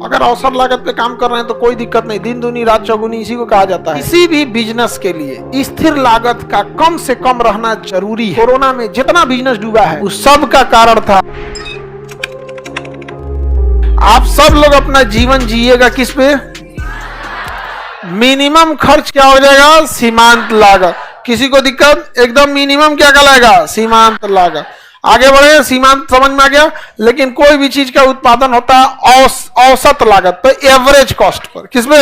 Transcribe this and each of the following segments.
अगर अवसर लागत पे काम कर रहे हैं तो कोई दिक्कत नहीं, दिन दूनी रात चौगुनी इसी को कहा जाता है। किसी भी बिजनेस के लिए स्थिर लागत का कम से कम रहना जरूरी है। कोरोना में जितना बिजनेस डूबा है उस सब का कारण था आप सब लोग अपना जीवन जिएगा किस पे? मिनिमम खर्च क्या हो जाएगा? सीमांत लागत। किसी को दिक्कत? एकदम मिनिमम क्या कहलाएगा? सीमांत लागत। आगे बढ़े, सीमांत समझ में आ गया। लेकिन कोई भी चीज का उत्पादन होता है औसत लागत पर, एवरेज कॉस्ट पर। किसमें?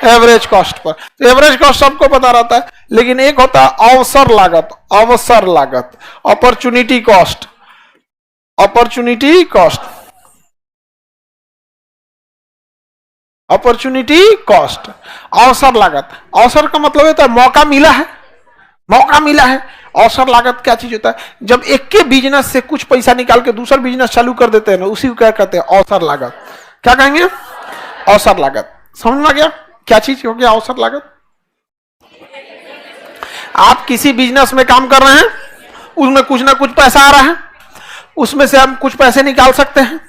Average cost per. तो एवरेज कॉस्ट सबको पता रहता है, लेकिन एक होता है अवसर लागत। अवसर लागत, opportunity cost. Opportunity cost, opportunity cost, अवसर लागत। अवसर का मतलब होता है मौका मिला है, मौका मिला है। अवसर लागत क्या चीज होता है? जब एक के बिजनेस से कुछ पैसा निकाल के दूसरा बिजनेस चालू कर देते हैं ना, उसी को क्या कहते हैं? अवसर लागत। क्या कहेंगे? अवसर लागत। समझ में आ गया क्या चीज हो गया अवसर लागत? आप किसी बिजनेस में काम कर रहे हैं, उसमें कुछ ना कुछ पैसा आ रहा है, उसमें से हम कुछ पैसे निकाल सकते हैं,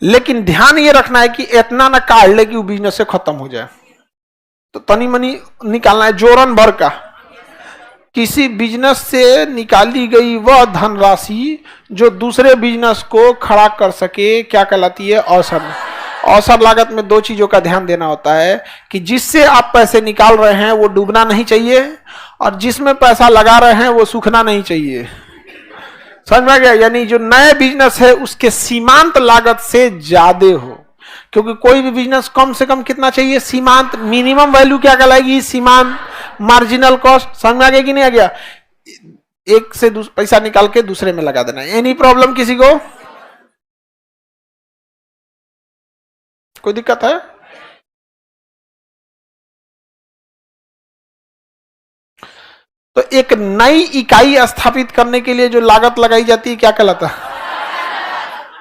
लेकिन ध्यान ये रखना है कि इतना ना काट ले कि वो बिजनेस से खत्म हो जाए। तो तनी मनी निकालना है, जोरन भर का। किसी बिजनेस से निकाली गई वह धनराशि जो दूसरे बिजनेस को खड़ा कर सके क्या कहलाती है? अवसर। अवसर लागत में दो चीजों का ध्यान देना होता है कि जिससे आप पैसे निकाल रहे हैं वो डूबना नहीं चाहिए, और जिसमें पैसा लगा रहे हैं वो सूखना नहीं चाहिए। समझ में आ गया? यानी जो नए बिजनेस है उसके सीमांत लागत से ज्यादा हो, क्योंकि कोई भी बिजनेस कम से कम कितना चाहिए? सीमांत। मिनिमम वैल्यू क्या कहलाएगी? सीमांत। Marginal cost. समझ में आ गया कि नहीं आ गया? एक से पैसा निकाल के दूसरे में लगा देना। एनी प्रॉब्लम किसी को? कोई दिक्कत है? तो एक नई इकाई स्थापित करने के लिए जो लागत लगाई जाती है क्या कहलाता है?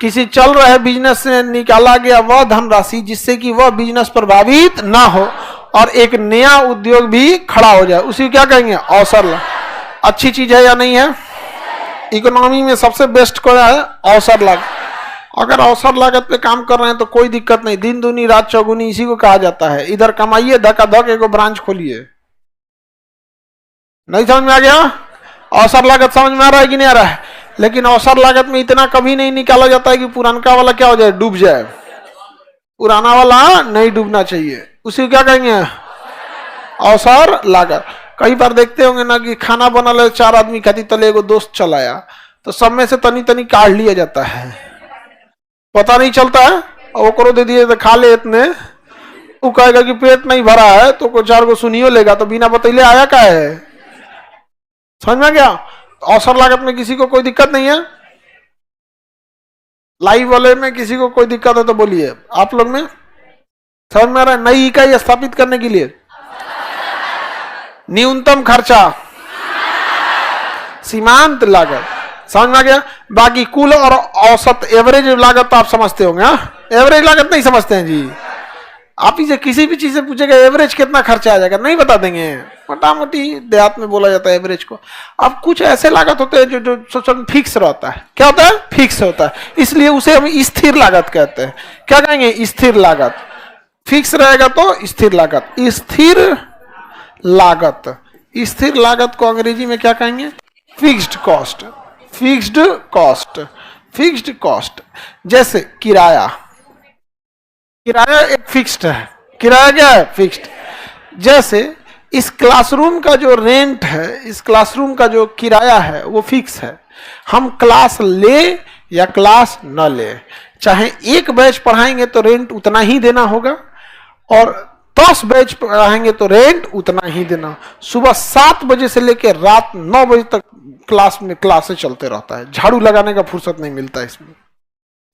किसी चल रहे बिजनेस से निकाला गया वह धनराशि जिससे कि वह बिजनेस प्रभावित ना हो और एक नया उद्योग भी खड़ा हो जाए, उसी क्या कहेंगे? अवसर। अच्छी चीज है या नहीं है? इकोनॉमी में सबसे बेस्ट क्या है? अवसर लागत। अगर अवसर लागत पे काम कर रहे हैं तो कोई दिक्कत नहीं, दिन दूनी रात चौगुनी इसी को कहा जाता है। इधर कमाइए, धकाधक एक ब्रांच खोलिए। नहीं समझ में आ गया? अवसर लागत समझ में आ रहा है कि नहीं आ रहा है? लेकिन अवसर लागत में इतना कभी नहीं निकाला जाता है कि पुरानका वाला क्या हो जाए? डूब जाए। पुराना वाला नहीं डूबना चाहिए, उसी क्या कहेंगे? अवसर लागत। कई बार देखते होंगे ना कि खाना बना ले 4 आदमी खाती, तले एगो दोस्त चलाया तो सब में से तनी तनी काट लिया जाता है, पता नहीं चलता है, और वो करो दे दिए तो खा ले इतने। वो कहेगा कि पेट नहीं भरा है तो को 4 को सुनियो लेगा, तो बिना बतैले आया क्या है? समझ में गया? अवसर लागत में किसी को कोई दिक्कत नहीं है? लाइव वाले में किसी को कोई दिक्कत है तो बोलिए। आप लोग में समझ में आ रहा है? नई इकाई स्थापित करने के लिए न्यूनतम खर्चा, सीमांत लागत। समझ में आ गया? बाकी कुल और औसत एवरेज लागत तो आप समझते होंगे। एवरेज लागत नहीं समझते हैं जी? आप ही से किसी भी चीज से पूछेगा एवरेज कितना खर्चा आ जाएगा, नहीं बता देंगे। मोटा मोटी देहात में बोला जाता है एवरेज को। अब कुछ ऐसे लागत होते हैं जो फिक्स रहता है। क्या होता है? फिक्स होता है, इसलिए उसे हम स्थिर लागत कहते हैं। क्या कहेंगे? स्थिर लागत। फिक्स रहेगा तो स्थिर लागत। स्थिर लागत, स्थिर लागत को अंग्रेजी में क्या कहेंगे? Fixed cost. Fixed cost, fixed cost. जैसे किराया, किराया एक फिक्स्ड है। किराया क्या है? फिक्स्ड। जैसे इस क्लासरूम का जो रेंट है, इस क्लासरूम का जो किराया है वो फिक्स है। हम क्लास ले या क्लास न ले, चाहे एक बैच पढ़ाएंगे तो रेंट उतना ही देना होगा, और 10 बैच पढ़ाएंगे तो रेंट उतना ही देना। सुबह 7 बजे से लेकर रात 9 बजे तक क्लास में क्लासेस चलते रहता है, झाड़ू लगाने का फुर्सत नहीं मिलता इसमें।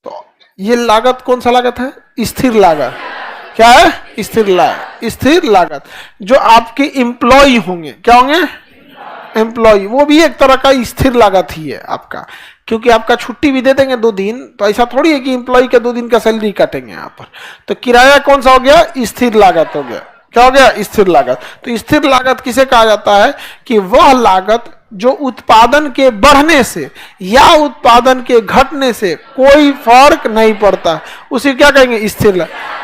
तो ये लागत कौन सा लागत है? स्थिर लागत। क्या है? स्थिर लागत। स्थिर लागत जो आपके एम्प्लॉय होंगे, क्या होंगे? एम्प्लॉय, वो भी एक तरह का स्थिर लागत ही है आपका, क्योंकि आपका छुट्टी भी दे देंगे 2 दिन, तो ऐसा थोड़ी है कि एम्प्लॉय के 2 दिन का सैलरी काटेंगे यहाँ पर। तो किराया कौन सा हो गया? स्थिर लागत हो गया। क्या हो गया? स्थिर लागत। तो स्थिर लागत किसे कहा जाता है? कि वह लागत जो उत्पादन के बढ़ने से या उत्पादन के घटने से कोई फर्क नहीं पड़ता, उसे क्या कहेंगे? स्थिर लागत।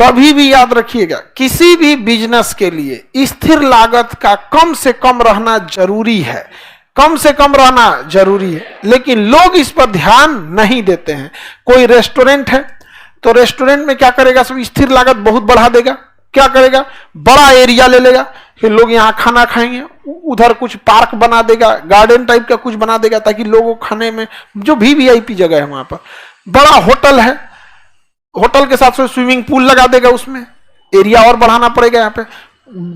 कभी भी याद रखिएगा, किसी भी बिजनेस के लिए स्थिर लागत का कम से कम रहना जरूरी है, कम से कम रहना जरूरी है। लेकिन लोग इस पर ध्यान नहीं देते हैं। कोई रेस्टोरेंट है तो रेस्टोरेंट में क्या करेगा, सब स्थिर लागत बहुत बढ़ा देगा। क्या करेगा, बड़ा एरिया ले लेगा कि लोग यहाँ खाना खाएंगे, उधर कुछ पार्क बना देगा, गार्डन टाइप का कुछ बना देगा, ताकि लोगों खाने में, जो भी वीआईपी जगह है वहां पर। बड़ा होटल है, होटल के साथ स्विमिंग पूल लगा देगा, उसमें एरिया और बढ़ाना पड़ेगा। यहाँ पे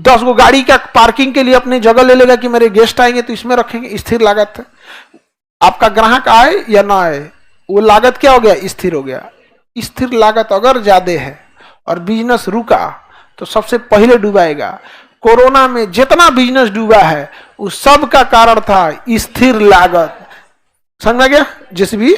10 गो गाड़ी का पार्किंग के लिए अपनी जगह ले लेगा कि मेरे गेस्ट आएंगे तो इसमें रखेंगे। स्थिर लागत है। आपका ग्राहक आए या ना आए, वो लागत क्या हो गया, स्थिर हो गया। स्थिर लागत अगर ज्यादा है और बिजनेस रुका तो सबसे पहले डूबाएगा। कोरोना में जितना बिजनेस डूबा है उस सब का कारण था स्थिर लागत। समझ में गया? जैसे भी